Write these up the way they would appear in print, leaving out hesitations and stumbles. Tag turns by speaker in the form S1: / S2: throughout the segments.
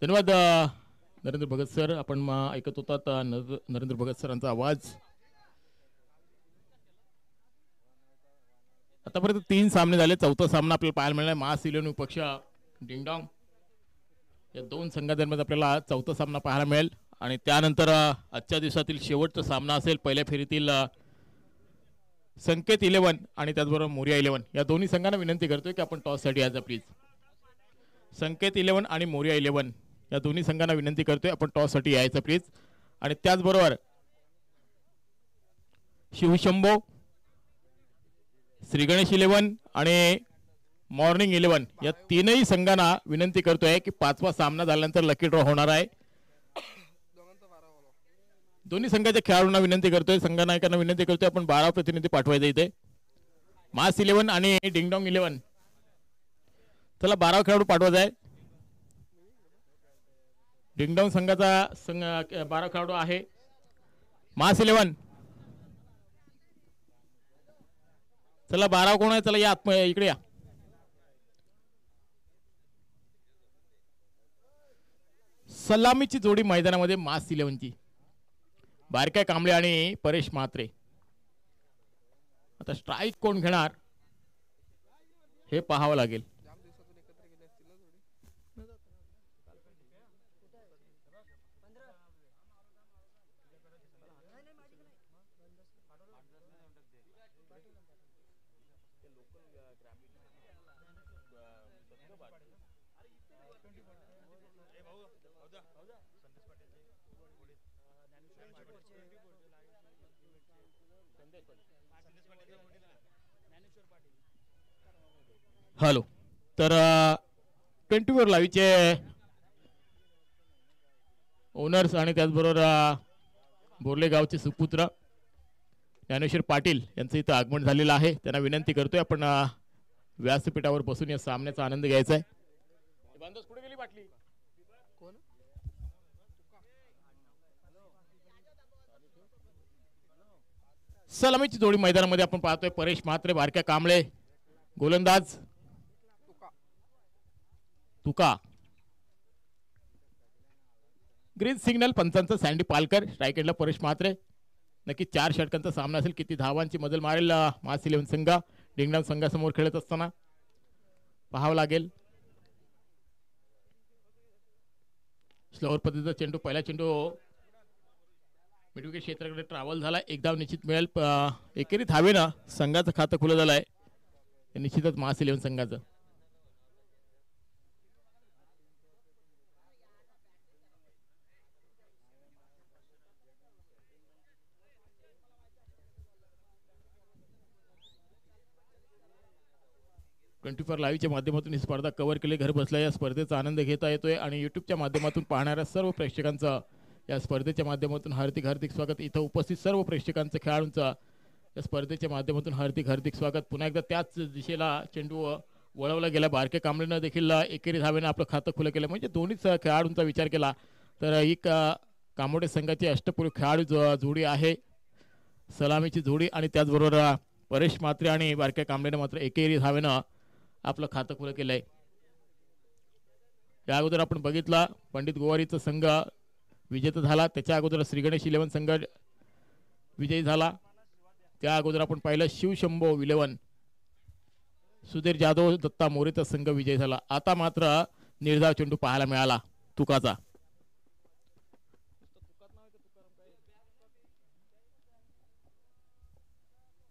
S1: धन्यवाद नरेंद्र भगत सर. आपण ऐकत होतात नरेंद्र भगत सरांचा आवाज. आतापर्यंत 3 सामने झाले. चौथा सामना आपल्याला पाहायला मिळाला. मास इलेव्हन पक्ष डिंगडॉंग या दोन संघांदरम्यान आपल्याला चौथा सामना पाहायला मिळेल. आणि त्यानंतर आजच्या दिवसातील शेवटचा सामना असेल पहिल्या फेरीतील संकेत 11 आणि त्याचबरोबर मोरिया 11 या दोन्ही संघांना विनंती करतोय की आपण टॉससाठी यायचं प्लीज. संकेत 11 आणि मोरिया 11 या दोन्ही संघांना विनंती करतोय आपण टॉससाठी यायचं प्लीज. आणि त्याचबरोबर शिवशंभो, श्री गणेश 11 आणि मॉर्निंग 11 या तीनही संघांना विनंती करतोय की पाचवा सामना झाल्यानंतर लकी ड्रॉ होणार आहे. दोन्ही संघाच्या खेळाडूंना विनंती करतोय, संघनायकांना विनंती करतोय आपण 12 प्रतिनिधी पाठवायचे इथे. मास 11 आणि डिंगडॉंग 11 चला 12 खेळाडू पाठवायचा आहे. डिंगडॉंग संघाचा 12 खेळाडू आहे. मास 11 चला 12 कोण आहे? चला या इकडे या. सलामीची जोडी मैदानामध्ये मास 11 ची बारक्या कांबळे आणि परेश म्हात्रे. आता स्ट्राईक कोण घेणार हे पाहावं लागेल. हॅलो. तर 24 लाईव्हचे ओनर्स आणि त्याचबरोबर बोर्ले गावचे सुपुत्र ज्ञानेश्वर पाटील यांचं इथं आगमन झालेलं आहे. त्यांना विनंती करतोय आपण व्यासपीठावर बसून या सामन्याचा आनंद घ्यायचा आहे. कुठे गेली बाटली? सलामीची जोडी मैदानामध्ये आपण पाहतोय. परेश म्हात्रे बारक्या कांबळे गोलंदाज, तुका ग्रीन सिग्नल पंचांचा सँडी पालकर, स्ट्राईक एंडला परेश म्हात्रे. नक्की 4 षटकांचा सामना असेल. किती धावांची मजल मारेल मास 11 संघ डिंगडॉंग संघासमोर खेळत असताना पाहावं लागेल. स्लोअर पद्धतीचा चेंडू, पहिला चेंडू मिडविकेट क्षेत्राकडे ट्रॅव्हल झाला. एक धाव निश्चित मिळेल. एकेरी धावेनं संघाचं खातं खुलं झालं आहे. निश्चितच मास 11 संघाचं. लाईव्हच्या माध्यमातून ही स्पर्धा कव्हर केली. घर बसल्या या स्पर्धेचा आनंद घेता येतोय आणि युट्यूबच्या माध्यमातून पाहणाऱ्या सर्व प्रेक्षकांचं या स्पर्धेच्या माध्यमातून हार्दिक हार्दिक स्वागत. इथं उपस्थित सर्व प्रेक्षकांचं खेळाडूंचं या स्पर्धेच्या माध्यमातून हार्दिक हार्दिक स्वागत. पुन्हा एकदा त्याच दिशेला चेंडू वळवला गेला. बारके कांबळेनं देखील एकेरी धावेनं आपलं खातं खुलं केलं. म्हणजे दोन्हीच खेळाडूंचा विचार केला तर ही कामोडे संघाची अष्टपैलू खेळाडू जोडी आहे. सलामीची जोडी आणि त्याचबरोबर परेश म्हात्रे आणि बारक्या कांबळेनं मात्र एकेरी धावेनं आपलं खातं खुलं केलंय. या अगोदर आपण बघितला पंडित गोवारीचा संघ विजेता झाला. त्याच्या अगोदर श्री गणेश 11 संघ विजयी झाला. त्या अगोदर आपण पाहिलं शिवशंभो 11 सुधीर जाधव दत्ता मोरेचा संघ विजयी झाला. आता मात्र निर्धाव चेंडू पाहायला मिळाला तुकाचा.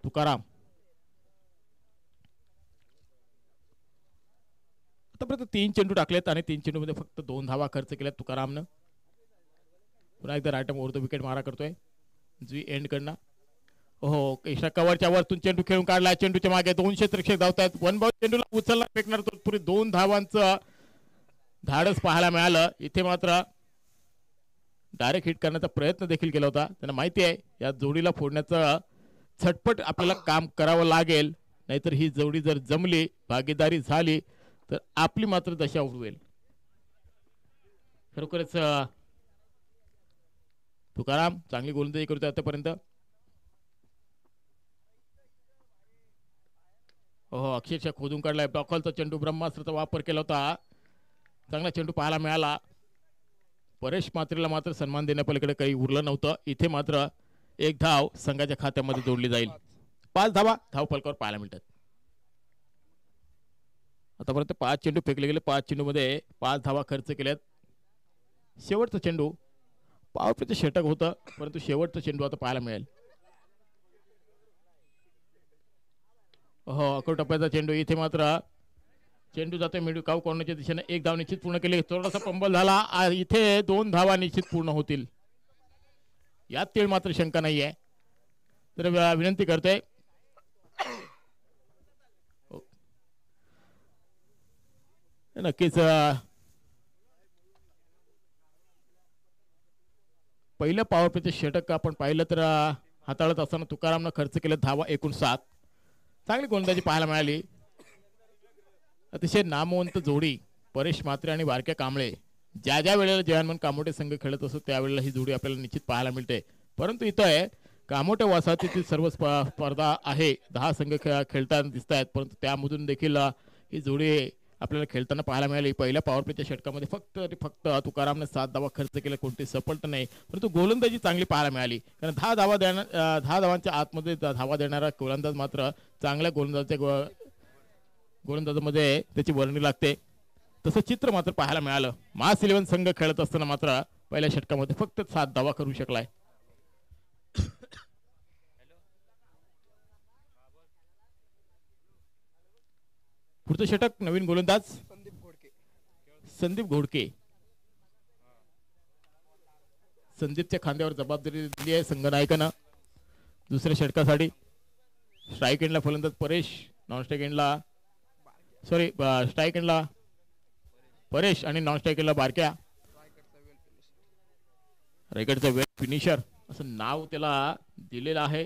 S1: तुकाराम आतापर्यंत 3 चेंडू टाकलेत आणि 3 चेंडू मध्ये फक्त 2 धावा खर्च केल्यात तुकारामनं. पुन्हा एकदा राईट आर्म ओव्हर विकेट मारा करतोय जी एंड कडनं. हो एका कव्हरच्या वरतून चेंडू खेळून काढला. चेंडूच्या मागे 2 क्षेत्ररक्षक धावतात. वन बॉल चेंडूला उचलला फेकणार तो पुढे 2 धावांचं धाडस पाहायला मिळालं. इथे मात्र डायरेक्ट हिट करण्याचा प्रयत्न देखील केला होता. त्यांना माहिती आहे या जोडीला फोडण्याचं झटपट आपल्याला काम करावं लागेल. नाहीतर ही जोडी जर जमली भागीदारी झाली तर आपली मात्र दशा उडवेल. खरोखरच तुकाराम चांगली गोलंदाजी करतोय आतापर्यंत. हो अक्षरशः खोदून काढलाय. ब्लॉकॉलचा चेंडू ब्रह्मास्त्राचा वापर केला होता. चांगला चेंडू पाहायला मिळाला. परेश मात्रेला मात्र सन्मान देण्यापलीकडे काही उरलं नव्हतं. इथे मात्र एक धाव संघाच्या खात्यामध्ये जोडली जाईल. 5 धावा धावफलकावर पाहायला मिळतात. आतापर्यंत 5 चेंडू फेकले गेले. 5 चेंडूमध्ये 5 धावा खर्च केल्यात. शेवटचा चेंडू पॉवर प्लेचं षटक होतं, परंतु शेवटचा चेंडू आता पाहायला मिळेल. हो, अकरा टप्प्याचा चेंडू. इथे मात्र चेंडू जाते मिडू काऊ कॉर्नरच्या दिशेने. एक धाव निश्चित पूर्ण केली. थोडासा पंबल झाला. इथे 2 धावा निश्चित पूर्ण होतील, यात तीळ मात्र शंका नाही आहे. तर विनंती करतोय नक्कीच पहिलं पॉवर प्लेचं षटक आपण पाहिलं तर हाताळत असताना तुकारामनं खर्च केले धावा एकूण 7. चांगली गोलंदाजी पाहायला मिळाली. अतिशय नामवंत जोडी परेश म्हात्रे आणि बारक्या कांबळे. ज्या ज्या वेळेला जयनमन कामोटे संघ खेळत असतो त्यावेळेला ही जोडी आपल्याला निश्चित पाहायला मिळते. परंतु इथं आहे कामोटे वसाहतीतील सर्व स्पर्धा आहे. 10 संघ खेळताना दिसत आहेत, परंतु त्यामधून देखील ही जोडी आपल्याला खेळताना पाहायला मिळाली. पहिल्या पॉवर प्लेच्या षटकामध्ये फक्त तुकारामने 7 धावा खर्च केले, कोणती सफलता नाही, परंतु गोलंदाजी चांगली पाहायला मिळाली. कारण 10 धावांच्या आतमध्ये धावा देणारा गोलंदाज मात्र चांगल्या गोलंदाजामध्ये त्याची वर्णी लागते. तसं चित्र मात्र पाहायला मिळालं. मास 11 संघ खेळत असताना मात्र पहिल्या षटकामध्ये फक्त 7 धावा करू शकलाय. पुढचं षटक नवीन गोलंदाज संदीप घोडके. संदीपच्या खांद्यावर जबाबदारी दिली आहे संघनायकानं दुसऱ्या षटकासाठी. स्ट्राईक एंडला फलंदाज परेश, नॉन स्ट्राईक एंडला स्ट्राईक एंडला परेश आणि नॉन स्ट्राईक एंडला बारक्या. रेकॉर्डचा वेल फिनिशर असं नाव त्याला दिलेलं आहे.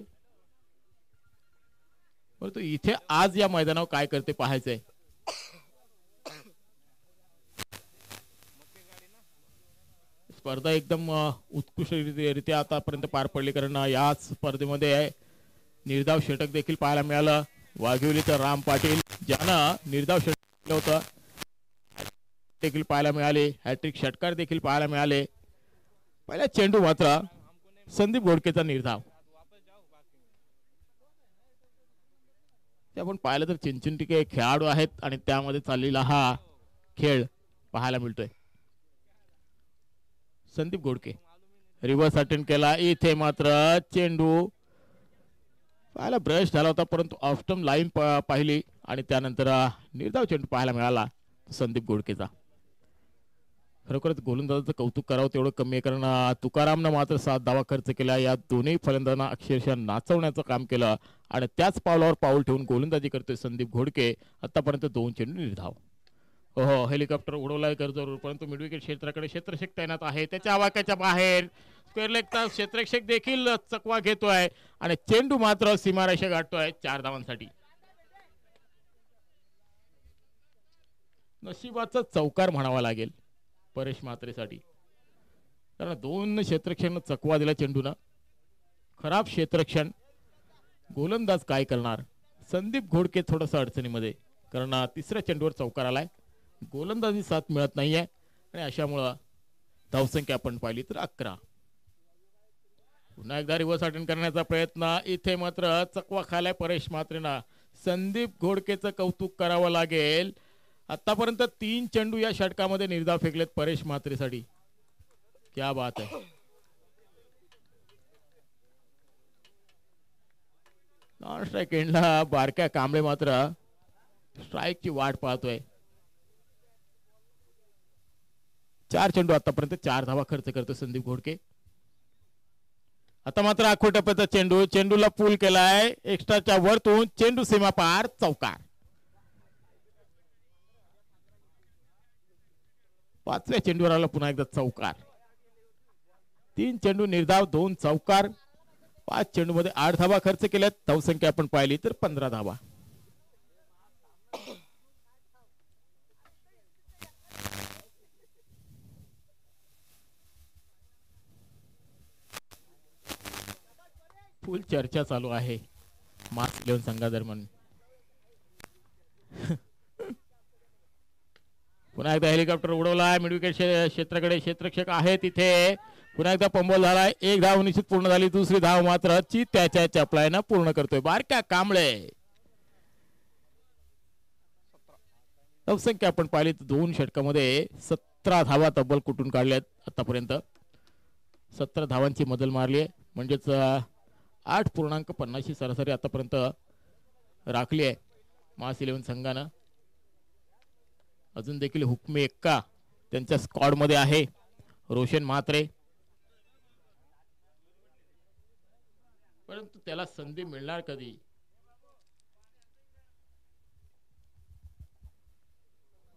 S1: परंतु इथे आज या मैदानावर काय करते पाहायचंय. स्पर्धा एकदम उत्कृष्टरित्या आतापर्यंत पार पडली, कारण याच स्पर्धेमध्ये निर्धाव षटक देखील पाहायला मिळालं. वाघिवलीचं राम पाटील ज्यानं निर्धाव षटक केलं होतं देखील पाहायला मिळाले. हॅट्रिक षटकार देखील पाहायला मिळाले. पहिला चेंडू मात्र संदीप घोडकेचा निर्धाव. ते आपण पाहिलं तर चिंचुंटिके खेळाडू आहेत आणि त्यामध्ये चाललेला हा खेळ पाहायला मिळतोय. संदीप घोडके रिव्हर्स अटेंड केला. इथे मात्र चेंडू पाहायला ब्रश झाला होता, परंतु ऑफस्टम लाईन पाहिली आणि त्यानंतर निर्धाव चेंडू पाहायला मिळाला संदीप घोडकेचा. खरोखरच गोलंदाजाचं कौतुक करावं तेवढं कमी आहे, कारण तुकारामनं मात्र 7 धावा खर्च केला. या दोन्ही फलंदाजांना अक्षरशः नाचवण्याचं काम केलं आणि त्याच पावलावर पाऊल ठेवून गोलंदाजी करतोय संदीप घोडके. आतापर्यंत 2 चेंडू निर्धाव. हो, हेलिकॉप्टर उडवलाय गरजेवर, परंतु मिडविकेट क्षेत्राकडे क्षेत्ररक्षक तैनात आहे. त्याच्या आवाक्याच्या बाहेर स्क्वेअर लेगचा क्षेत्ररक्षक देखील चकवा घेतोय आणि चेंडू मात्र सीमारेषा गाठतोय 4 धावांसाठी. नशिबाचा चौकार म्हणावा लागेल परेश म्हात्रेसाठी, कारण 2 क्षेत्ररक्षण चकवा दिला चेंडूनं. खराब क्षेत्ररक्षण. गोलंदाज काय करणार. संदीप घोडके थोडंसं अडचणीमध्ये, कारण तिसऱ्या चेंडूवर चौकार आलाय. गोलंदाजी साथ मिळत नाहीये आणि अशामुळं धावसंख्या आपण पाहिली तर 11. पुन्हा एकदा रिव्हर्स अटेंड करण्याचा प्रयत्न. इथे मात्र चकवा खालाय परेश म्हात्रेंना. संदीप घोडकेचं कौतुक करावं लागेल. आतापर्यंत 3 चेंडू या षटकामध्ये निर्धाव फेकलेत परेश म्हात्रेसाठी. क्या बात आहे. नॉन स्ट्राईक एंडला बारक्या कांबळे मात्र स्ट्राईकची वाट पाहतोय. 4 चेंडू आतापर्यंत 4 धावा खर्च करतो संदीप घोडके. आता मात्र आखो टप्प्याचा चेंडू. चेंडूला पूल केलाय एक्स्ट्राच्या वरतून. चेंडू सीमा पार. चौकार. 5व्या चेंडूवर आला पुन्हा एकदा चौकार. 3 चेंडू निर्धाव, 2 चौकार. 5 चेंडू मध्ये 8 धावा खर्च केल्यात. धावसंख्या आपण पाहिली तर 15 धावा. फुल चर्चा चालू आहे मार्च 11 संघादरम्यान. पुन्हा एकदा हेलिकॉप्टर उडवलाय मिडविकेट क्षेत्राकडे क्षेत्ररक्षक आहे तिथे पुन्हा एकदा पंबोल झालाय एक धाव निश्चित पूर्ण झाली दुसरी धाव मात्र त्याच्या चपलायनं पूर्ण करतोय बारक्या कांबळे धावसंख्या आपण पाहिली तर 2 षटकामध्ये 17 धावा तब्बल कुठून काढल्यात आतापर्यंत 17 धावांची मदल मारली आहे म्हणजेच 8.50 सरासरी आतापर्यंत राखली आहे मास 11 संघानं अजून देखील हुकमी एक्का त्यांच्या स्क्वॉड मध्ये आहे रोशन म्हात्रे परंतु त्याला संधी मिळणार कधी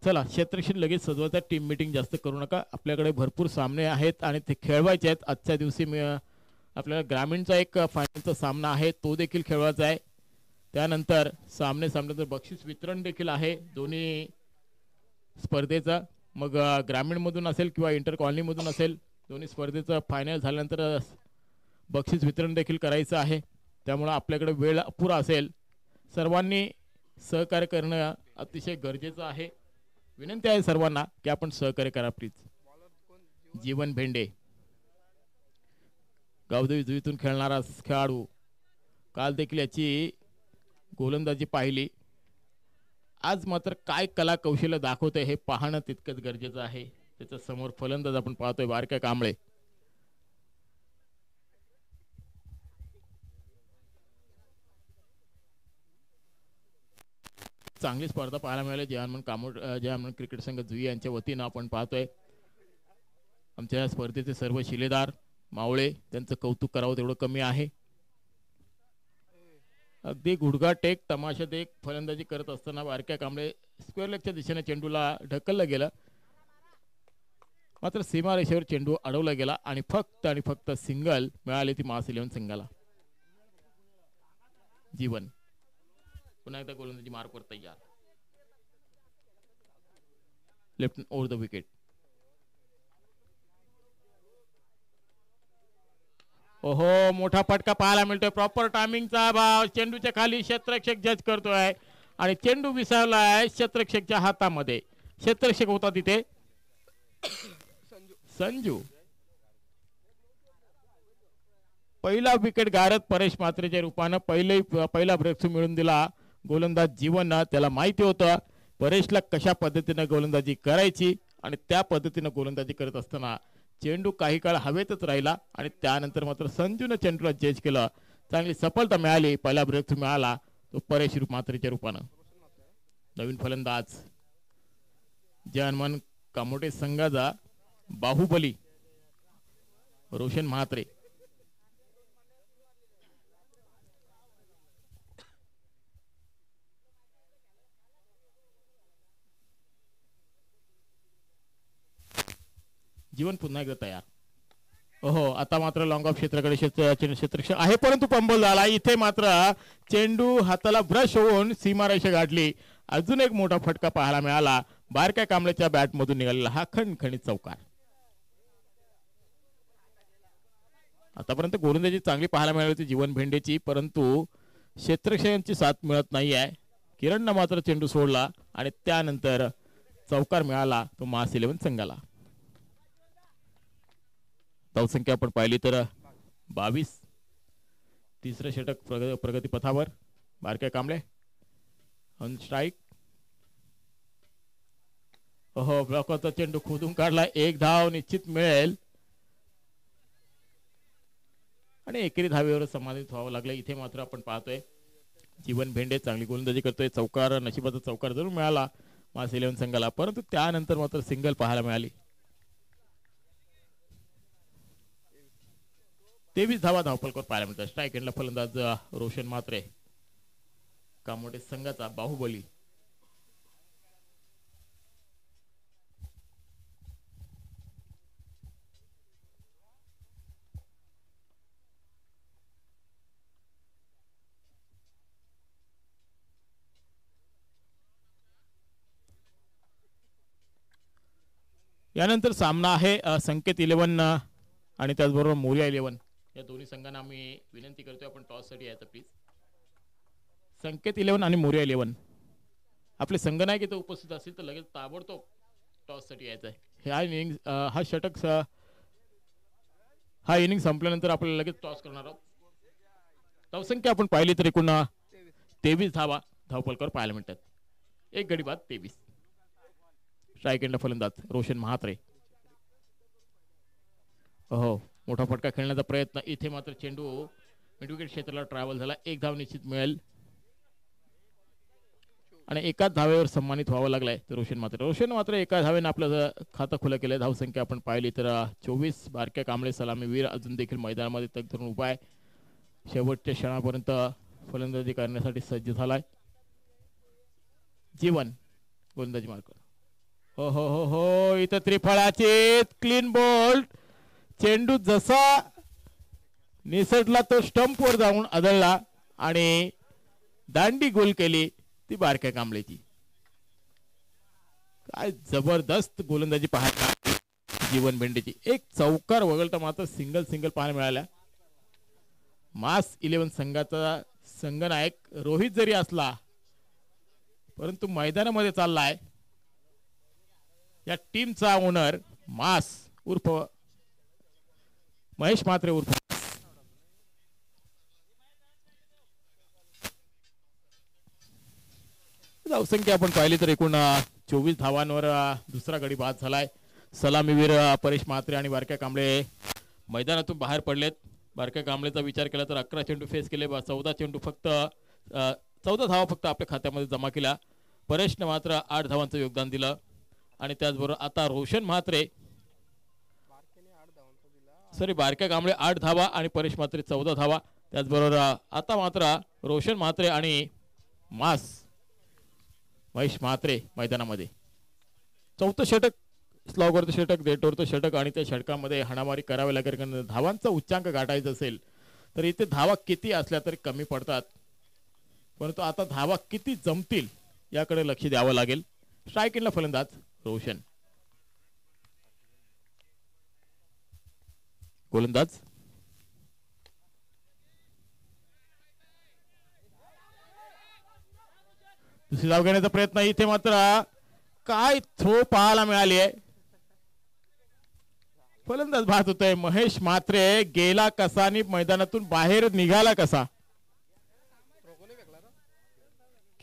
S1: चला क्षेत्ररक्षण लगेच सजवायचा टीम मीटिंग जास्त करू नका आपल्याकडे भरपूर सामने आहेत आणि ते खेळवायचे आहेत आजच्या दिवशी आपल्याला ग्रामीणचा एक फायनलचा सामना आहे तो देखील खेळवायचा आहे त्यानंतर सामने बक्षीस वितरण देखील आहे दोन्ही स्पर्धेचा मग ग्रामीण मधून असेल किंवा इंटर कॉलनी मधून असेल दोन्ही स्पर्धेचं फायनल झाल्यानंतर बक्षीस वितरण देखील करायचं आहे त्यामुळे आपल्याकडे वेळ पुरा असेल सर्वांनी सहकार्य करणं अतिशय गरजेचं आहे विनंती आहे सर्वांना की आपण सहकार्य करा प्लीज जीवन भेंडे गावदेवी जुईतून खेळणारा खेळाडू काल देखील याची गोलंदाजी पाहिली आज मात्र काय कला कौशल्य दाखवते हे पाहणं तितकंच गरजेचं आहे त्याच्या समोर फलंदाज आपण पाहतोय बारक्या कांबळे चांगली स्पर्धा पाहायला मिळाली जयानमन क्रिकेट संघ जुई यांच्या वतीनं आपण पाहतोय आमच्या स्पर्धेचे सर्व शिलेदार मावळे त्यांचं कौतुक करावं तेवढं कमी आहे अगदी गुडघा टेक तमाशा देख फलंदाजी करत असताना बारक्या कांबळे स्क्वेअर लेगच्या दिशेने चेंडूला ढकललं गेलं मात्र सीमारेषेवर चेंडू अडवला गेला आणि फक्त सिंगल मिळाली ती मास 11 संघाला जीवन पुन्हा एकदा गोलंदाजी मार्कवर तयार लेफ्ट ओव्हर द विकेट ओहो मोठा फटका पाहायला मिळतोय प्रॉपर टायमिंगचा भाव चेंडूच्या खाली क्षेत्ररक्षक जज करतोय आणि चेंडू विसरलाय क्षेत्ररक्षकच्या हातामध्ये क्षेत्ररक्षक होता तिथे संजू पहिला विकेट गारत परेश म्हात्रेच्या रूपानं पहिला ब्रेक मिळून दिला गोलंदाज जीवन त्याला माहिती होतं परेशला कशा पद्धतीने गोलंदाजी करायची आणि त्या पद्धतीने गोलंदाजी करत असताना चेंडू काही काळ हवेतच राहिला आणि त्यानंतर मात्र संजूने चेंडूला जज केलं चांगली सफलता मिळाली पहिला ब्रेक मिळाला तो परेश म्हात्रेच्या रूपानं नवीन फलंदाज जयहनुमान कामोटे संघाचा बाहुबली रोशन म्हात्रे जीवन पुन्हा एकदा तयार ओहो आता मात्र लॉंग ऑफ क्षेत्राकडे क्षेत्ररक्षक आहे परंतु पंबल झाला इथे मात्र चेंडू हाताला ब्रश होऊन सीमारेषा गाठली अजून एक मोठा फटका पाहायला मिळाला बारक्या कांबळेच्या बॅट मधून निघालेला हा खणखणीत चौकार आतापर्यंत गोलंदाजी चांगली पाहायला मिळाली होती जीवन भेंडेची परंतु क्षेत्ररक्षकांची साथ मिळत नाही आहे किरणनं मात्र चेंडू सोडला आणि त्यानंतर चौकार मिळाला तो मास 11 संघाला धावसंख्या आपण पाहिली तर 22 तिसरं षटक प्रगती पथावर बारक्या कांबळे ऑन स्ट्राईक ओहो ब्लॉकचा चेंडू खोदून काढला एक धाव निश्चित मिळेल आणि एकेरी धावेवर समाधानित व्हावं लागलं इथे मात्र आपण पाहतोय जीवन भेंडे चांगली गोलंदाजी करतोय चौकार नशिबाचा चौकार जरूर मिळाला मास 11 संघाला परंतु त्यानंतर मात्र सिंगल पाहायला मिळाली 23 धावा धावफलकावर पाहायला मिळतात स्ट्राईक एंडला फलंदाज रोशन म्हात्रे कामोटे संघाचा बाहुबली यानंतर सामना आहे संकेत 11 आणि त्याचबरोबर मोरिया 11 या दोन्ही संघांना आम्ही विनंती करतोय आपण टॉस साठी यायचं प्लीज संकेत 11 आणि मोरिया 11 आपले संघ नाही की तो उपस्थित असतील तर लगेच ताबडतोब टॉस साठी यायचं आहे. हा इनिंग हा षटक हा इनिंग संपल्यानंतर आपल्याला लगेच टॉस करणार आहोत. धावसंख्या आपण पाहिली तर एकूण 23 धावा धावफलकावर पाहायला मिळतात. एक गडी बाद 23. स्ट्राईक एंड फलंदाज रोशन महात्रे. हो मोठा फटका खेळण्याचा प्रयत्न. इथे मात्र चेंडू मिडविकेट क्षेत्राला ट्रॅव्हल झाला. एक धाव निश्चित मिळेल आणि एकाच धावेवर सन्मानित व्हावं लागलाय रोशन मात्र एका धावेने आपलं खातं खुलं केलंय. धावसंख्या आपण पाहिली तर 24. बारक्या कांबळे सलामीवीर अजून देखील मैदानामध्ये तग धरून उभा आहे. शेवटच्या क्षणापर्यंत फलंदाजी करण्यासाठी सज्ज झालाय. जीवन गोलंदाजी मार्क. हो हो हो हो इथं त्रिफळाचे क्लीन बोल्ड. चेंडू जसा निसटला तो स्टंपवर जाऊन आदळला आणि दांडी गोल केली ती बारक्या कांबळेची. काय जबरदस्त गोलंदाजी पाहायला जीवन भेंडेची. एक चौकार वगळता मात्र सिंगल पाहायला मिळाल्या. मास 11 संघाचा संघनायक रोहित जरी असला परंतु मैदानामध्ये चाललाय या टीमचा ओनर मास उर्फ महेश म्हात्रे उर्फ. धावसंख्या आपण पाहिली तर एकूण 24 धावांवर दुसरा गडी बाद झालाय. सलामीवीर परेश म्हात्रे आणि बारक्या कांबळे मैदानातून बाहेर पडलेत. बारक्या कांबळेचा विचार केला तर 11 चेंडू फेस केले. 14 धावा फक्त आपल्या खात्यामध्ये जमा केल्या. परेशने मात्र 8 धावांचं योगदान दिलं आणि त्याचबरोबर आता रोशन म्हात्रे बारक्या कांबळे 8 धावा आणि परेश म्हात्रे 14 धावा. त्याचबरोबर आता मात्र रोशन म्हात्रे आणि महेश म्हात्रे मैदानामध्ये. चौथं षटक स्लॉगवरचं षटक डेटवरचं षटक आणि त्या षटकामध्ये हाणामारी करावी लागेल. कारण धावांचा उच्चांक गाठायचा असेल तर इथे धावा किती असल्या तरी कमी पडतात. परंतु आता धावा किती जमतील याकडे लक्ष द्यावं लागेल. स्ट्राईक एंडला फलंदाज रोशन. गोलंदाज दुसरी धाव घेण्याचा प्रयत्न. इथे मात्र काय थ्रो पाहायला मिळाली आहे. फलंदाज बाद होतोय. महेश म्हात्रे गेला कसा आणि मैदानातून बाहेर निघाला कसा.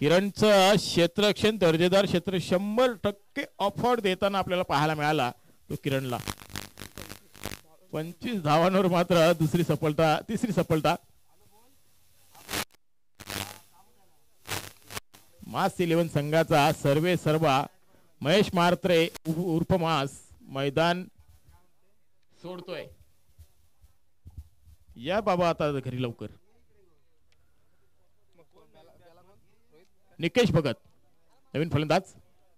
S1: किरणचं क्षेत्ररक्षण दर्जेदार क्षेत्र 100% ऑफर देताना आपल्याला पाहायला मिळाला तो किरणला. 25 धावांवर मात्र तिसरी सफलता. मास 11 संघाचा सर्वा महेश म्हात्रे उर्फ मास मैदान सोडतोय. या बाबा आता घरी लवकर. निकेश भगत नवीन फलंदाज.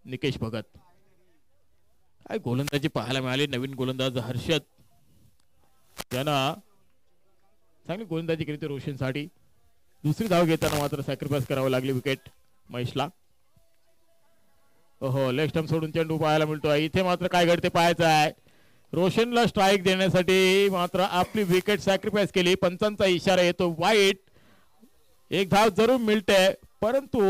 S1: निकेश भगत काय गोलंदाजी पाहायला मिळाली. नवीन गोलंदाज हर्षद त्यानं चांगली गोलंदाजी केली होती रोशनसाठी. दुसरी धाव घेताना मात्र सॅक्रिफाईस करावं लागली विकेट महेशला. हो लेग स्टंप सोडून चेंडू पाहायला मिळतो. इथे मात्र काय घडते पाहायचं आहे. रोशनला स्ट्राईक देण्यासाठी मात्र आपली विकेट सॅक्रिफाईस केली. पंचांचा इशारा येतो वाईट. एक धाव जरूर मिळते परंतु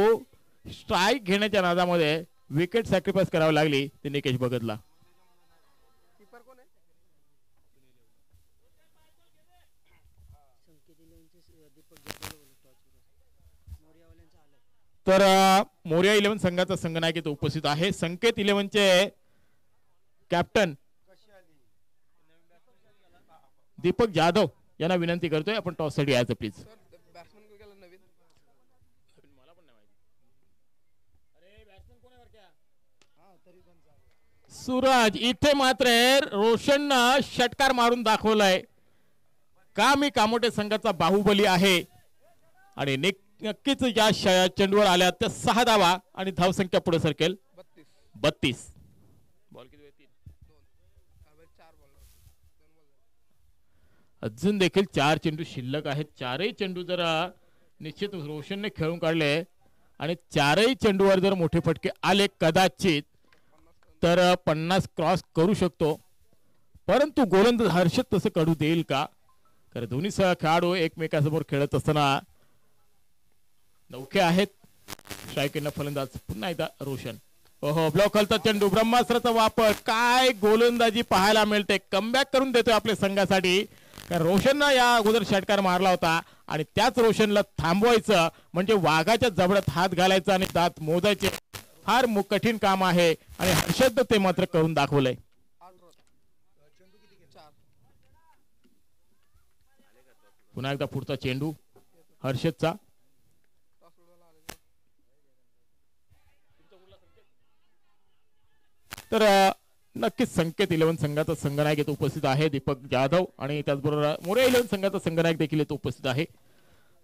S1: स्ट्राईक घेण्याच्या नादामध्ये विकेट सॅक्रिफाईस करावी लागली ते निकेश भगतला. तर मोर्या 11 संघाचा संघनायक इथे उपस्थित आहे. संकेत 11 चे कॅप्टन दीपक जाधव यांना विनंती करतोय आपण टॉस साठी यायचं प्लीज. सूरज इथे मात्र रोशननं षटकार मारून दाखवलाय का मी कामोटे संघाचा बाहुबली आहे आणि नक्कीच या चेंडूवर आल्या त्या 6 धावा आणि धावसंख्या पुढे सरकेल 32. अजून देखील 4 चेंडू शिल्लक आहेत. 4ही चेंडू जर निश्चित रोशनने खेळून काढले आणि 4ही चेंडूवर जर मोठे फटके आले कदाचित तर 50 क्रॉस करू शकतो. परंतु गोलंदाज हर्षद तसं काढू देईल का. कारण दोन्ही खेळाडू एकमेकांसमोर खेळत असताना नौके आहेत. स्ट्राईक एंडला फलंदाज पुन्हा एकदा रोशन. ओहो ब्लॉक हलता चेंडू ब्रह्मास्त्राचा वापर काय गोलंदाजी पाहायला मिळते कमबॅक करून देतोय आपल्या संघासाठी रोशननं या अगोदर षटकार मारला होता आणि त्याच रोशनला थांबवायचं म्हणजे वाघाच्या जबड्यात हात घालायचा आणि दात मोजायचे फार कठीण काम आहे आणि हर्षद ते मात्र करून दाखवलंय. पुन्हा एकदा पुढचा चेंडू हर्षदचा तर नक्कीच संकेत 11 संघाचा संघनायक येथे उपस्थित आहे दीपक जाधव आणि त्याचबरोबर मोरे 11 संघाचा संघनायक देखील येथे उपस्थित आहे.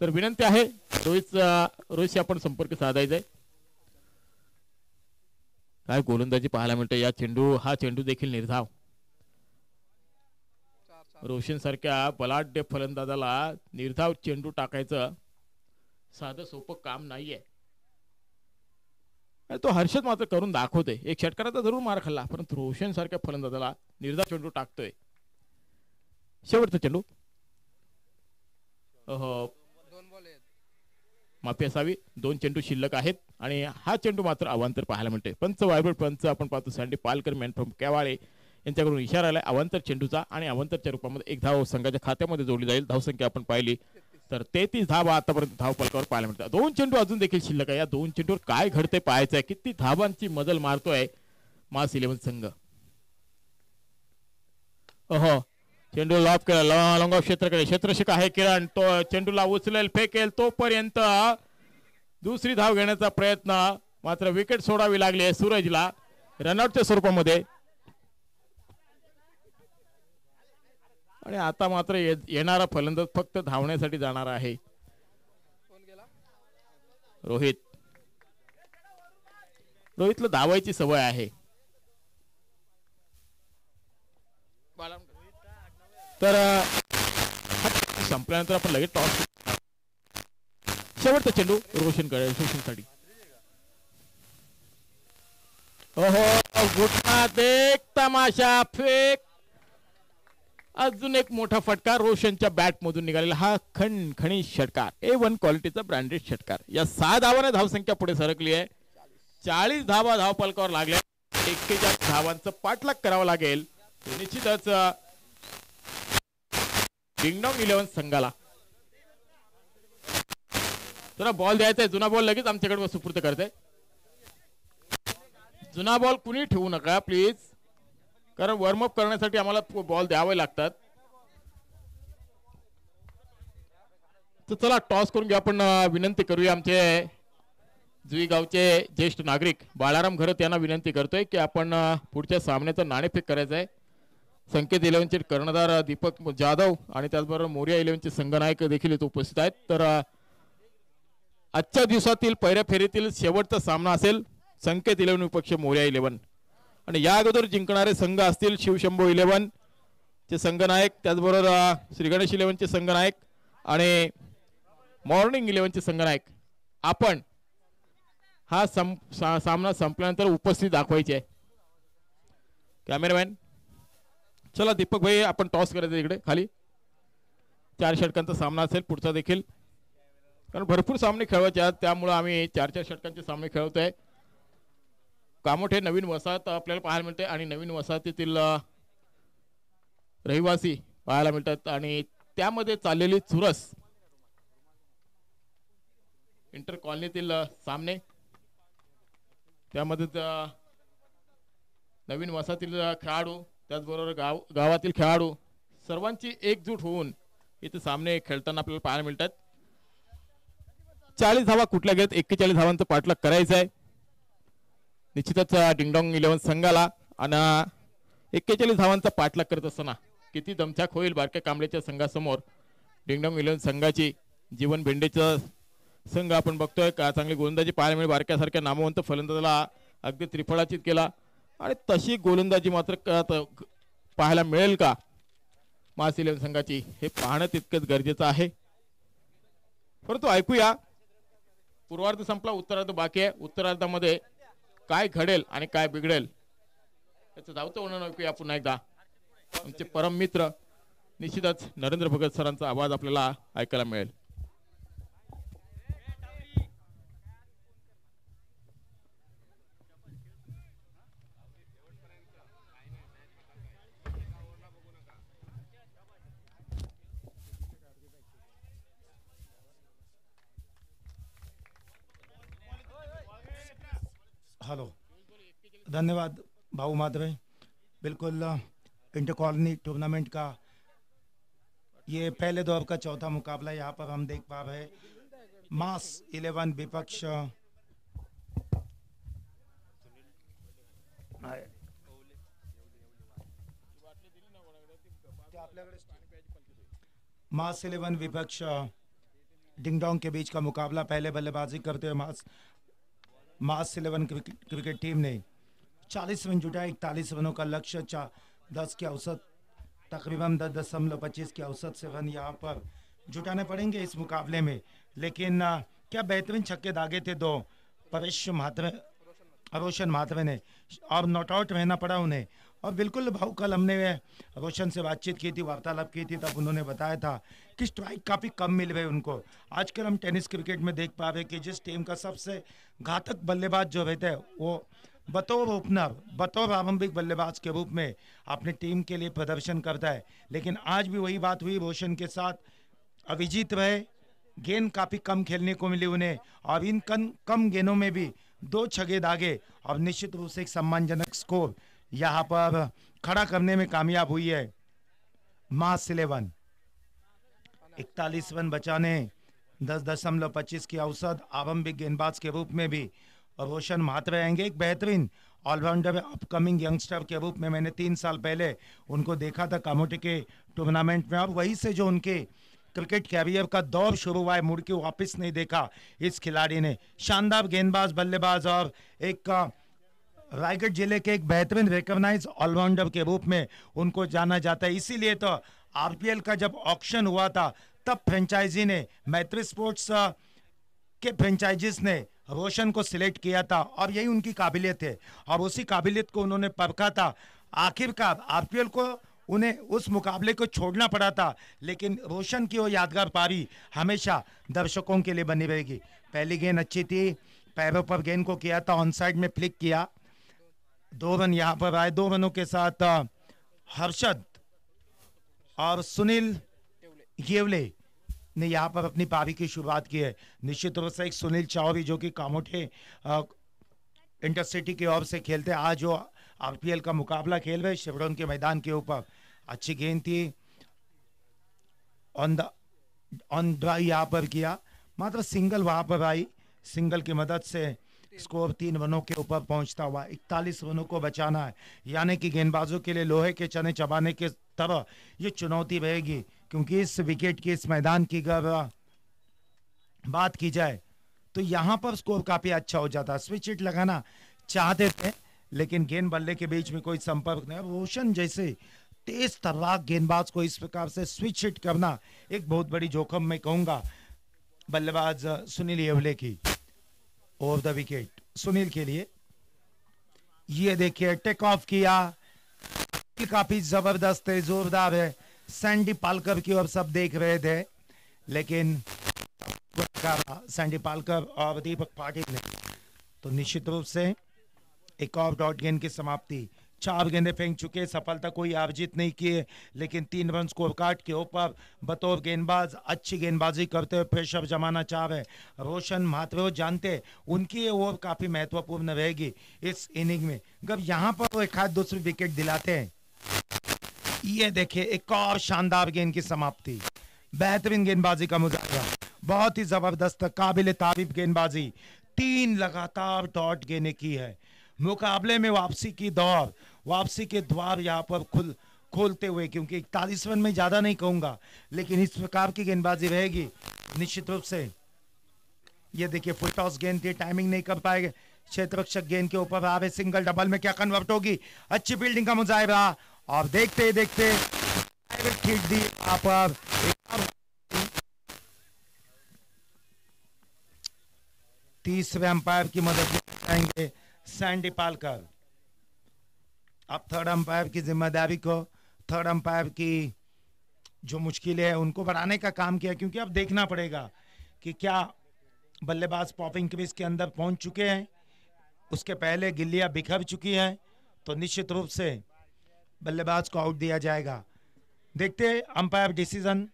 S1: तर विनंती आहे रोहितशी आपण संपर्क साधायचा आहे. काय गोलंदाजी पाहायला मिळते या हा चेंडू देखील निर्धाव. रोशन सारख्या बलाढ्य फलंदाजाला निर्धाव चेंडू टाकायचं साधं सोपं काम नाहीये. तो हर्षद मात्र करून दाखवते. एक षटकाराचा जरूर मार खाल्ला परंतु रोशन सारख्या फलंदाजाला निर्धाव चेंडू टाकतोय. शेवटचा चेंडू माफी असावी 2 चेंडू शिल्लक आहेत आणि हा चेंडू मात्र अवांतर पाहायला मिळते. पंच वायब्रेट पंच आपण पाहतो सँडी पालकर मॅन फ्रॉम केवाळे यांच्याकडून इशारा आलाय अवांतर चेंडूचा आणि अवांतरच्या रूपामध्ये एक धाव संघाच्या खात्यामध्ये जोडली जाईल. धावसंख्या आपण पाहिली तर 33 धावा आतापर्यंत धाव फलकावर पाहायला मिळतात. 2 चेंडू अजून देखील शिल्लक आहे. या 2 चेंडूवर काय घडते पाहायचं आहे. किती धावांची मजल मारतोय मास 11 संघ. ओहो चेंडू लॉब केला लॉंग ऑफ क्षेत्रकडे क्षेत्ररक्षक आहे किरण तो चेंडूला उचलेल फेकेल तोपर्यंत दुसरी धाव घेण्याचा प्रयत्न मात्र विकेट सोडावी लागली आहे सूरजला रनआउटच्या स्वरूपामध्ये. आणि आता मात्र येणारा फलंदाज फक्त धावण्यासाठी जाणार आहे रोहितला धावायची सवय आहे. तर संपल्यानंतर आपण लगेच टॉस शेवटचा चेंडू रोशनसाठी. ओहो घुटण्यात एक तमाशा फेक अजून एक मोठा फटका रोशनच्या बॅट मधून निघालेला हा खणखणी षटकार A1 क्वालिटीचा ब्रँडेड षटकार. या 6 धावाने धावसंख्या पुढे सरकली आहे. 40 धावा धाव फलकावर लागल्या. 41 धावांचं पाठलाग करावं लागेल निश्चितच डिंगडॉंग 11 संघाला. जरा बॉल द्यायचा आहे जुना बॉल लगेच आमच्याकडे सुपूर्द करते. जुना बॉल कुणी ठेवू नका प्लीज कारण वॉर्मअप करण्यासाठी आम्हाला बॉल द्यावे लागतात. तर चला टॉस करून घ्या. आपण विनंती करूया आमचे जुई गावचे ज्येष्ठ नागरिक बाळाराम घरत यांना विनंती करतोय की आपण पुढच्या सामन्याचं नाणेफेक करायचं आहे. संकेत 11चे कर्णधार दीपक जाधव आणि त्याचबरोबर मोरिया 11चे संघनायक देखील इथे उपस्थित आहेत. तर आजच्या दिवसातील पहिल्या फेरीतील शेवटचा सामना असेल संकेत 11 विपक्ष मोरिया 11 आणि या अगोदर जिंकणारे संघ असतील शिवशंभो 11 चे संघनायक त्याचबरोबर श्री गणेश 11 चे संघनायक आणि मॉर्निंग 11 चे संघनायक. आपण हा सामना संपल्यानंतर उपस्थित दाखवायचे आहे. कॅमेरामॅन चला दीपक भाई आपण टॉस करायचं इकडे खाली. 4 षटकांचा सामना असेल पुढचा देखील कारण भरपूर सामने खेळवायचे आहेत त्यामुळे आम्ही 4 षटकांचे सामने खेळवतोय. कामोठे नवीन वसाहत आपल्याला पाहायला मिळते आणि नवीन वसाहतीतील रहिवासी पाहायला मिळतात आणि त्यामध्ये चाललेली चुरस इंटर कॉलनीतील सामने त्यामध्ये नवीन वसाहतीतील खेळाडू त्याचबरोबर गावातील खेळाडू सर्वांची एकजूट होऊन इथे सामने खेळताना आपल्याला पाहायला मिळतात. 40 धावा कुठल्या घेत 41 धावांचा पाठलाग करायचा आहे निश्चितच डिंगडॉंग 11 संघाला. आणि 41 धावांचा पाठलाग करत असताना किती दमछाक होईल बारक्या कांबळेच्या संघासमोर. डिंगडॉंग 11 संघाची जीवन भेंडेचा संघ आपण बघतोय का चांगली गोलंदाजी पाहायला मिळेल. बारक्यासारख्या नामवंत फलंदाजाला अगदी त्रिफळाचीत केला आणि तशी गोलंदाजी मात्र पाहायला मिळेल का मास 11 संघाची हे पाहणं तितकंच गरजेचं आहे. परंतु ऐकूया पूर्वार्ध संपला उत्तरार्ध बाकी आहे. उत्तरार्धामध्ये काय घडेल आणि काय बिघडेल याचं धावतं वर्णन ऐकूया पुन्हा एकदा. आमचे परम मित्र निश्चितच नरेंद्र भगत सरांचा आवाज आपल्याला ऐकायला मिळेल.
S2: धन्यवाद भाऊ माधव। बिल्कुल इंटर कॉलोनी टूर्नामेंट का ये पहले दौर का चौथा मुकाबला यहाँ पर हम देख पा रहे हैं। मास 11 विपक्ष मास 11 विपक्ष डिंगडोंग के बीच का मुकाबला। पहले बल्लेबाजी करते हुए मास 11 क्रिकेट टीम ने 40 रन जुटाए। 41 रनों का लक्ष्य 10 के औसत तकरीबन 10.25 के औसत से रन यहाँ पर जुटाने पड़ेंगे इस मुकाबले में। लेकिन क्या बेहतरीन छक्के दागे थे दो परेश महात्रे रोशन महात्रे ने, और नॉट आउट रहना पड़ा उन्हें। और बिल्कुल भाऊ कल हमने रोशन से बातचीत की थी, वार्तालाप की थी, तब उन्होंने बताया था कि स्ट्राइक काफ़ी कम मिल रहे उनको। आजकल हम टेनिस क्रिकेट में देख पा रहे कि जिस टीम का सबसे घातक बल्लेबाज जो रहता है वो बतौर ओपनर, बतौर आरंभिक बल्लेबाज के रूप में अपनी टीम के लिए प्रदर्शन करता है। लेकिन आज भी वही बात हुई, रोशन के साथ अभिजीत रहे, गेंद काफ़ी कम खेलने को मिली उन्हें, और इन कम गेंदों में भी 2 छक्के दागे और निश्चित रूप से एक सम्मानजनक स्कोर यहाँ पर खड़ा करने में कामयाब हुई है मास 11। 41 रन बचाने 10.25 की औसत आरंभिक गेंदबाज के रूप में भी रोशन महात्रे आएंगे। एक बेहतरीन ऑलराउंडर, अपकमिंग यंगस्टर के रूप में मैंने 3 साल पहले उनको देखा था कामोटी के टूर्नामेंट में, और वहीं से जो उनके क्रिकेट कैरियर का दौर शुरू हुआ है, मुड़ के वापस नहीं देखा इस खिलाड़ी ने। शानदार गेंदबाज, बल्लेबाज और एक रायगढ़ जिले के एक बेहतरीन रिकॉग्नाइज ऑलराउंडर के रूप में उनको जाना जाता है। इसीलिए तो आरपीएल का जब ऑक्शन हुआ था तब फ्रेंचाइजी ने, मैत्री स्पोर्ट्स के फ्रेंचाइजीज ने रोशन को सिलेक्ट किया था, और यही उनकी काबिलियत है, और उसी काबिलियत को उन्होंने परखा था। आखिरकार आरपीएल को उन्हें उस मुकाबले को छोड़ना पड़ा था, लेकिन रोशन की वो यादगार पारी हमेशा दर्शकों के लिए बनी रहेगी। पहली गेंद अच्छी थी, पैरों पर गेंद को किया था, ऑन साइड में फ्लिक किया, 2 रन यहाँ पर आए। 2 रनों के साथ हर्षद और सुनील येवले ने यहाँ पर अपनी पारी की शुरुआत की है। निश्चित रूप से एक सुनील चौधरी जो कि कामोठे इंटरसिटी की ओर से खेलते हैं, आज जो आरपीएल का मुकाबला खेल रहे शेवरॉन के मैदान के ऊपर। अच्छी गेंद थी, ऑन ड्राई यहाँ पर किया, मात्र सिंगल वहां पर आई। सिंगल की मदद से स्कोर 3 रनों के ऊपर पहुंचता हुआ 41 रनों को बचाना है, यानी कि गेंदबाजों के लिए लोहे के चने चबाने के तरह ये चुनौती रहेगी, क्योंकि इस विकेट की, इस मैदान की अगर बात की जाए तो यहाँ पर स्कोर काफी अच्छा हो जाता। स्विच हिट लगाना चाहते थे, लेकिन गेंद बल्ले के बीच में कोई संपर्क नहीं। रोशन जैसे तेज तर्राक गेंदबाज को इस प्रकार से स्विच हिट करना एक बहुत बड़ी जोखिम मैं कहूंगा बल्लेबाज सुनील येवले की ओवर द विकेट सुनील के लिए। ये देखिए टेक ऑफ किया, काफी जबरदस्त है, जोरदार है। सैंडी पालकर की ओर सब देख रहे थे, लेकिन सैंडी पालकर और दीपक पाटिल ने तो निश्चित रूप से एक और डॉट गेंद की समाप्ति। 4 गेंदें फेंक चुके, सफलता कोई अर्जित नहीं किए, लेकिन 3 रन स्कोर कार्ड के ऊपर बतौर गेंदबाज अच्छी गेंदबाजी करते हुए प्रेशर जमाना चाह रहे रोशन महात्रे। जानते उनकी ओवर काफी महत्वपूर्ण रहेगी इस इनिंग में। जब यहाँ पर वो एक हाथ दूसरी विकेट दिलाते हैं, ये देखिए एक और शानदार गेंद की समाप्ति, बेहतरीन गेंदबाजी का मुजाहरा, बहुत ही जबरदस्त काबिल तारीफ गेंदबाजी। 3 लगातार डॉट गेंदें की है। मुकाबले में वापसी की दौर, वापसी के द्वार यहाँ पर खोलते हुए, क्योंकि 41 रन में ज्यादा नहीं कहूंगा, लेकिन इस प्रकार की गेंदबाजी रहेगी निश्चित रूप से। ये देखिए फुल टॉस गेंद थी, टाइमिंग नहीं कर पाएंगे, क्षेत्ररक्षक गेंद के ऊपर आ रहे, सिंगल डबल में क्या कन्वर्ट होगी। अच्छी फील्डिंग का मुजाहिरा, और देखते ही देखते हिट दी यहाँ पर। तीसरे अंपायर की मदद लेंगे सैंडी पालकर। अब थर्ड अंपायर की जिम्मेदारी को, थर्ड अंपायर की जो मुश्किलें है उनको बढ़ाने का काम किया, क्योंकि अब देखना पड़ेगा कि क्या बल्लेबाज पॉपिंग क्रीज के अंदर पहुंच चुके हैं, उसके पहले गिल्लियां बिखर चुकी हैं, तो निश्चित रूप से बल्लेबाज को आउट दिया जाएगा। देखते umpire decision.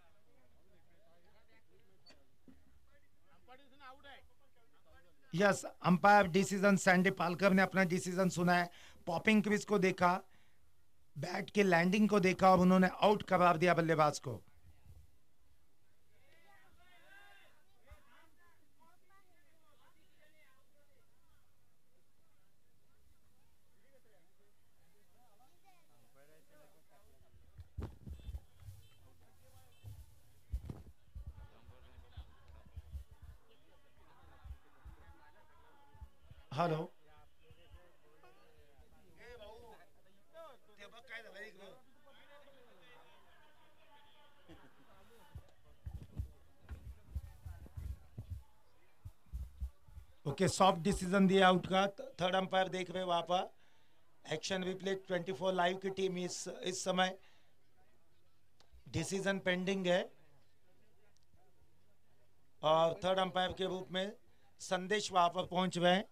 S2: Yes, umpire decision Sandy Palkar ने अपना डिसीजन सुना है। पॉपिंग क्रिज को देखा, बैट के लैंडिंग को देखा और उन्होंने आउट करार दिया बल्लेबाज को। हेलो, ओके, सॉफ्ट डिसीजन दिया आउट का। थर्ड अंपायर देख रहे वहां पर, एक्शन रिप्ले 24 लाइव की टीम इस समय डिसीजन पेंडिंग है और थर्ड अंपायर के रूप में संदेश वहां पर पहुंच रहे हैं।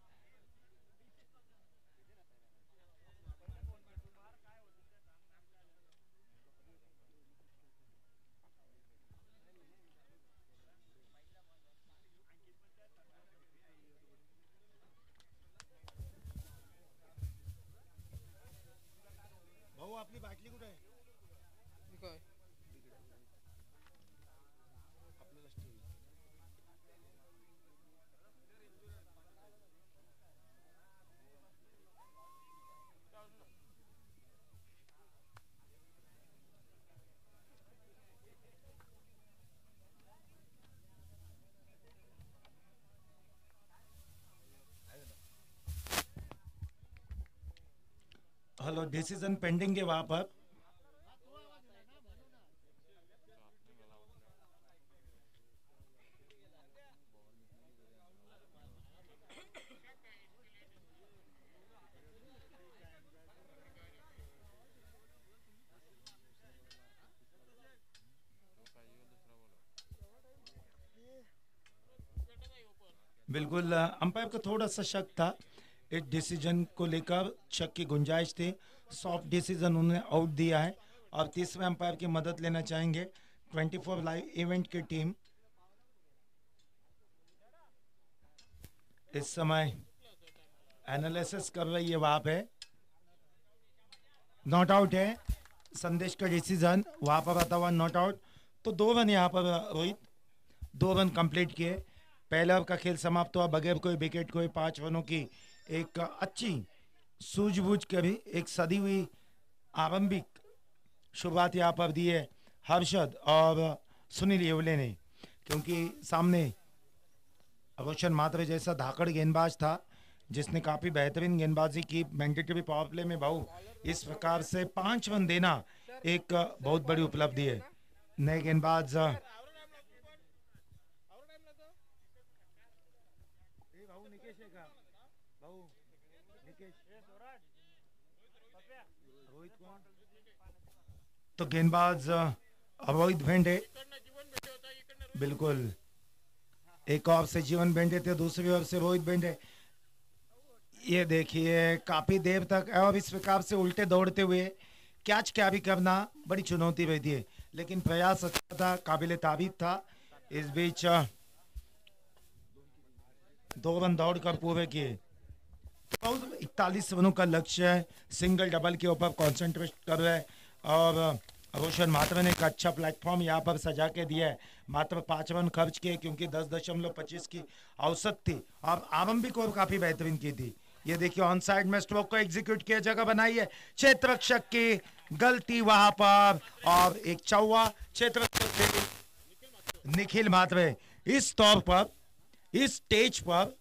S2: भाऊ आपली बाटली कुठे आहे? हेलो, डिसीजन पेंडिंग है वहां पर। बिल्कुल, अंपायर को थोड़ा सा शक था, इस डिसीजन को लेकर शक की गुंजाइश थी। सॉफ्ट डिसीजन उन्होंने आउट दिया है और तीसरे अंपायर की मदद लेना चाहेंगे 24 लाइव इवेंट की टीम। इस समय एनालिसिस कर रही है वहां पे, नॉट आउट है संदेश का डिसीजन, वहां पर आता हुआ नॉट आउट। तो 2 रन यहाँ पर रोहित, 2 रन कंप्लीट किए। पहले ओवर का खेल समाप्त हुआ बगैर कोई विकेट कोई 5 रनों की एक अच्छी सूझबूझ के भी एक सदी हुई आरंभिक शुरुआत यहाँ पर दी है हर्षद और सुनील येवले ने, क्योंकि सामने रोशन मात्रे जैसा धाकड़ गेंदबाज था जिसने काफी बेहतरीन गेंदबाजी की। मैंडेटरी पावर प्ले में भाऊ इस प्रकार से 5 रन देना एक बहुत बड़ी उपलब्धि है। नए गेंदबाज तो गेंदबाज अवैध भेंडे, बिल्कुल एक ओर से जीवन भेंडे थे, दूसरी ओर से रोहित भेंडे। ये देखिए काफी देर तक और इस प्रकार से उल्टे दौड़ते हुए कैच कैरी करना बड़ी चुनौती रहती है, लेकिन प्रयास अच्छा था, काबिले तारीफ था। इस बीच 2 रन दौड़ कर पूरे किए। 41 रनों का लक्ष्य है, सिंगल डबल के ऊपर कॉन्सेंट्रेट कर रहे हैं और रोशन मात्रा ने एक अच्छा प्लेटफॉर्म यहाँ पर सजा के दिया है। मात्र 5 रन खर्च किए क्योंकि 10.25 की औसत थी और आरंभिक ओवर काफी बेहतरीन की थी। ये देखिए ऑन साइड में स्ट्रोक को एग्जीक्यूट किया, जगह बनाई है, क्षेत्र रक्षक की गलती वहां पर और एक चौवा क्षेत्र रक्षक निखिल मात्रे। इस तौर पर इस स्टेज पर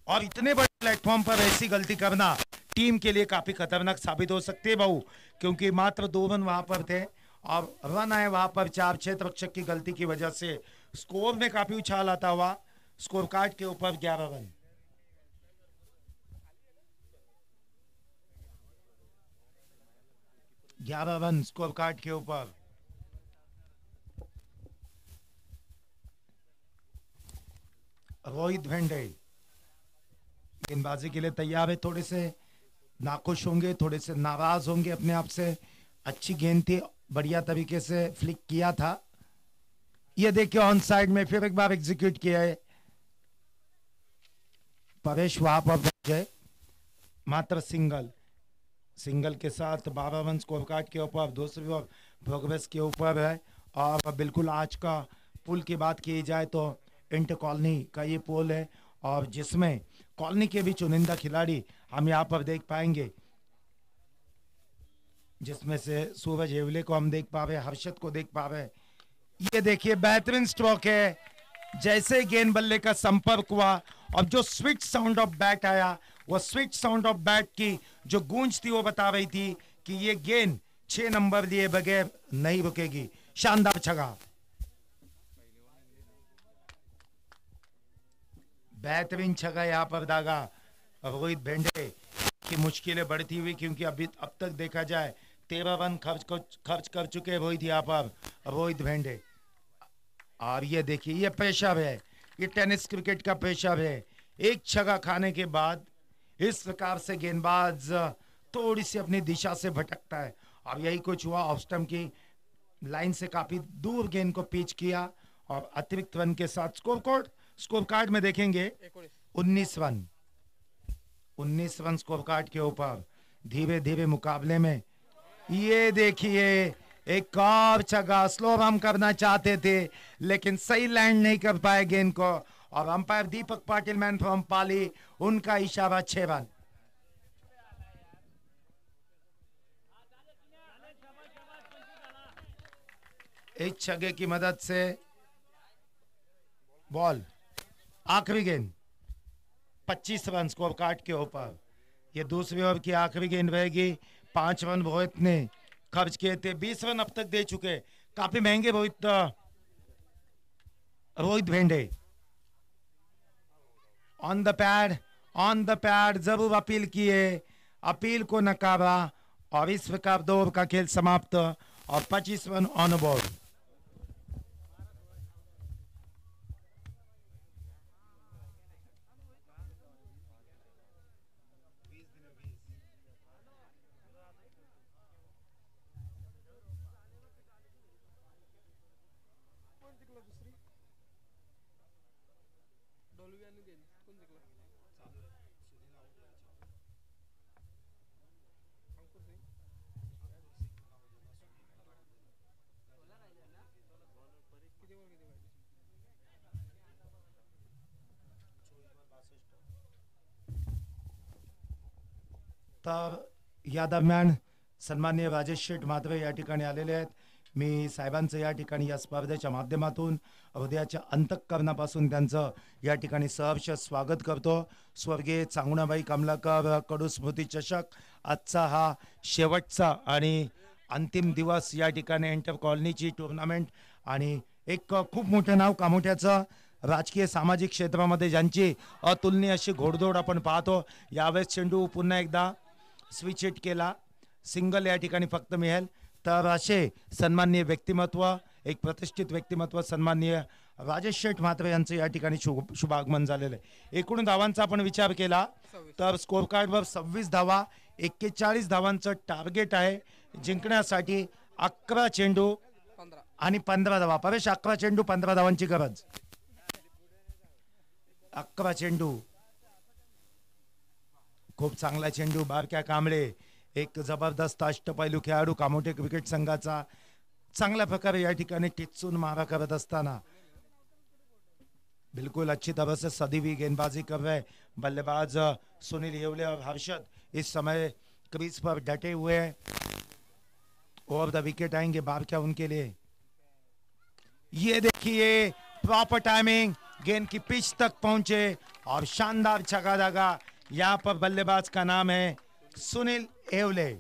S2: और इतने बड़े प्लेटफॉर्म पर ऐसी गलती करना टीम के लिए काफी खतरनाक साबित हो सकती है भाऊ, क्योंकि मात्र 2 रन वहां पर थे और रन आए वहां पर 4 क्षेत्र रक्षक की गलती की वजह से स्कोर में काफी उछाल आता हुआ। स्कोर कार्ड के ऊपर 11 रन। स्कोर कार्ड के ऊपर। रोहित भेंडे गेंदबाजी के लिए तैयार है, थोड़े से नाखुश होंगे, थोड़े से नाराज होंगे अपने आप से। अच्छी गेंद थी, बढ़िया तरीके से फ्लिक किया था। ये देखिए ऑन साइड में फिर एक बार एग्जीक्यूट किया है, परेश वहां पर पहुंचे, मात्र सिंगल। सिंगल के साथ 12 रन स्कोर कार्ड के ऊपर, दूसरी ओर प्रोग्रेस के ऊपर है। और बिल्कुल आज का पुल की बात की जाए तो इंटर कॉलोनी का ये पुल है, और जिसमें कॉलोनी के भी चुनिंदा खिलाड़ी हम यहाँ पर देख पाएंगे, जिसमें से सूरज हेवले को हम देख पा रहे, हर्षद को देख पा रहे। ये देखिए बेहतरीन स्ट्रोक है, जैसे गेंद बल्ले का संपर्क हुआ और जो स्विच साउंड ऑफ बैट आया, वो स्विच साउंड ऑफ बैट की जो गूंज थी वो बता रही थी कि ये गेंद 6 नंबर लिए बगैर नहीं रुकेगी। शानदार छक्का, बेहतरीन छक्का यहाँ पर दागा रोहित भेंडे की मुश्किलें बढ़ती हुई, क्योंकि अभी अब तक देखा जाए 13 रन खर्च कर चुके रोहित यहाँ पर रोहित भेंडे। और ये देखिए ये प्रेशर है, ये टेनिस क्रिकेट का प्रेशर है। एक छक्का खाने के बाद इस प्रकार से गेंदबाज थोड़ी सी अपनी दिशा से भटकता है, और यही कुछ हुआ। ऑफ स्टंप की लाइन से काफी दूर गेंद को पिच किया और अतिरिक्त रन के साथ स्कोर कार्ड में देखेंगे 19 रन स्कोर कार्ड के ऊपर। धीरे धीरे मुकाबले में ये देखिए एक और छक्का, स्लो रन करना चाहते थे लेकिन सही लैंड नहीं कर पाए गेंद को, और umpire Deepak Patil man from Pali, उनका इशारा 6 रन। एक छक्के की मदद से बॉल, आखिरी गेंद 25 रन स्कोर कार्ड के ऊपर। ये दूसरी ओवर की आखिरी गेंद रहेगी। 5 रन रोहित ने खर्च किए थे, 20 रन अब तक दे चुके, काफी महंगे Rohit Bhende. On the pad जरूर अपील किए, अपील को नकारा, और इस प्रकार 2 ओवर का खेल समाप्त और 25 रन ऑन बोर्ड। तर या दरम्यान सन्माननीय राजेश शेठ म्हात्रे या ठिकाणी आलेले आहेत। मी साहेबांचं या ठिकाणी या स्पर्धेच्या माध्यमातून हृदयाच्या अंतःकरणापासून त्यांचं या ठिकाणी सहर्ष स्वागत करतो। स्वर्गीय चांगुणाबाई कमलाकर कडू स्मृती चषक आजचा हा शेवटचा आणि अंतिम दिवस या ठिकाणी इंटर कॉलनीची टुर्नामेंट, आणि एक खूप मोठं नाव कामोठ्याचं राजकीय सामाजिक क्षेत्रामध्ये ज्यांची अतुलनीय अशी घोडदौड आपण पाहतो। यावेळेस चेंडू पुन्हा एकदा स्विच हिट केला, सिंगल या ठिकाणी फक्त मिळेल। तर असे सन्माननीय व्यक्तिमत्व, एक प्रतिष्ठित व्यक्तिमत्व सन्माननीय राजेश शेठ म्हात्रे यांचं या ठिकाणी शुभागमन झालेलं आहे। एकूण धावांचा आपण विचार केला तर स्कोर कार्डवर 26 धावा, 41 धावांचं टार्गेट आहे। जिंकण्यासाठी 11 चेंडू आणि 15 धावा, परेश 11 चेंडू 15 धावांची गरज। 11 चेंडू, खूप चांगला चेंडू बारक्या कांबळे, एक जबरदस्त अष्टपैलू खेळाडू कामोठे क्रिकेट संघाचा चांगल्या प्रकारे या ठिकाणी टिचून मारा करत असताना बिल्कुल अच्छी तरह से सदी हुई गेंदबाजी कर रहे बल्लेबाज सुनील येवले और हर्षद इस समय क्रीज पर डटे हुए हैं। ओवर द विकेट आएंगे बारक्या उनके लिए। ये देखिए प्रॉपर टाइमिंग, गेंद की पिच तक पहुंचे और शानदार छक्का दागा। यहाँ पर बल्लेबाज का नाम है सुनील येवले।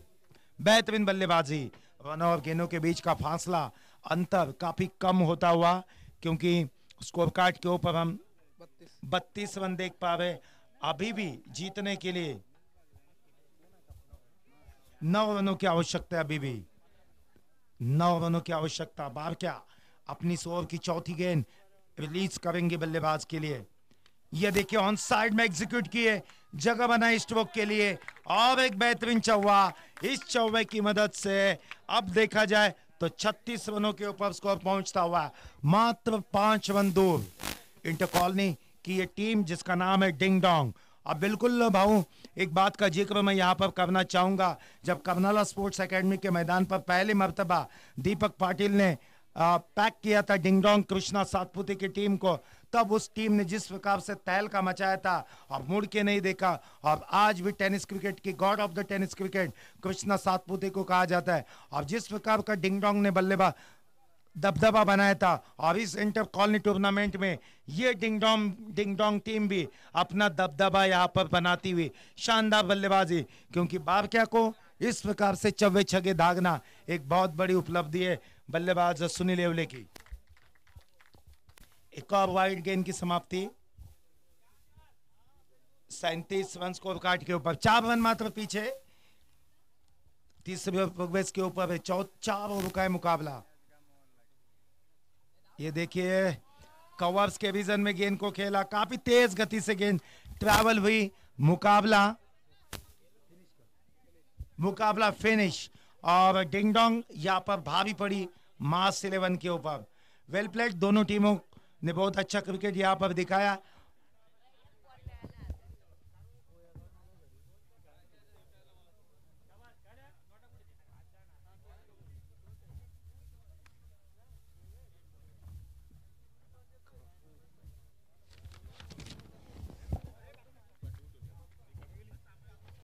S2: बेहतरीन बल्लेबाजी, रन और गेंदों के बीच का फासला, अंतर काफी कम होता हुआ, क्योंकि स्कोर कार्ड के ऊपर हम 32 रन देख पा रहे। अभी भी जीतने के लिए 9 रनों की आवश्यकता है, अभी भी 9 रनों की आवश्यकता। बारक्या अपनी ओवर की चौथी गेंद रिलीज करेंगे बल्लेबाज के लिए। ये देखिए ऑन साइड में एग्जीक्यूट किए, जगह बनाई स्ट्रोक के लिए, और एक बेहतरीन चौवा। इस चौवे की मदद से अब देखा जाए तो 36 रनों के ऊपर स्कोर पहुंचता हुआ, मात्र 5 रन दूर इंटर कॉलोनी की ये टीम जिसका नाम है डिंग डोंग, अब बिल्कुल भाऊ एक बात का जिक्र मैं यहाँ पर करना चाहूंगा। जब कर्नाला स्पोर्ट्स एकेडमी के मैदान पर पहली मर्तबा दीपक पाटिल ने पैक किया था डिंगडोंग कृष्णा सातपुते की टीम को, तब उस टीम ने जिस प्रकार से तहलका मचाया था और मुड़ के नहीं देखा। और आज भी टेनिस क्रिकेट की God of the tennis cricket Krishna Satpute को कहा जाता है। और जिस प्रकार का डिंगडोंग ने बल्लेबाज दबदबा बनाया था, और इस इंटर कॉलोनी टूर्नामेंट में ये डिंगडोंग टीम भी अपना दबदबा यहाँ पर बनाती हुई शानदार बल्लेबाजी, क्योंकि बारक्या को इस प्रकार से चौवे छगे दागना एक बहुत बड़ी उपलब्धि है बल्लेबाज सुनील येवले की। एक और वाइड गेंद की समाप्ति 37 रन स्कोर कार्ड के ऊपर, 4 रन मात्र पीछे तीसरे प्रोग्रेस के ऊपर है। 4 ओवर का है मुकाबला। ये देखिए कवर्स के विजन में गेंद को खेला, काफी तेज गति से गेंद ट्रैवल हुई, मुकाबला फिनिश। और डिंगडोंग यहाँ पर भारी पड़ी मास 11 के ऊपर। वेल प्लेड, दोनों टीमों ने बहुत अच्छा क्रिकेट यहाँ पर दिखाया।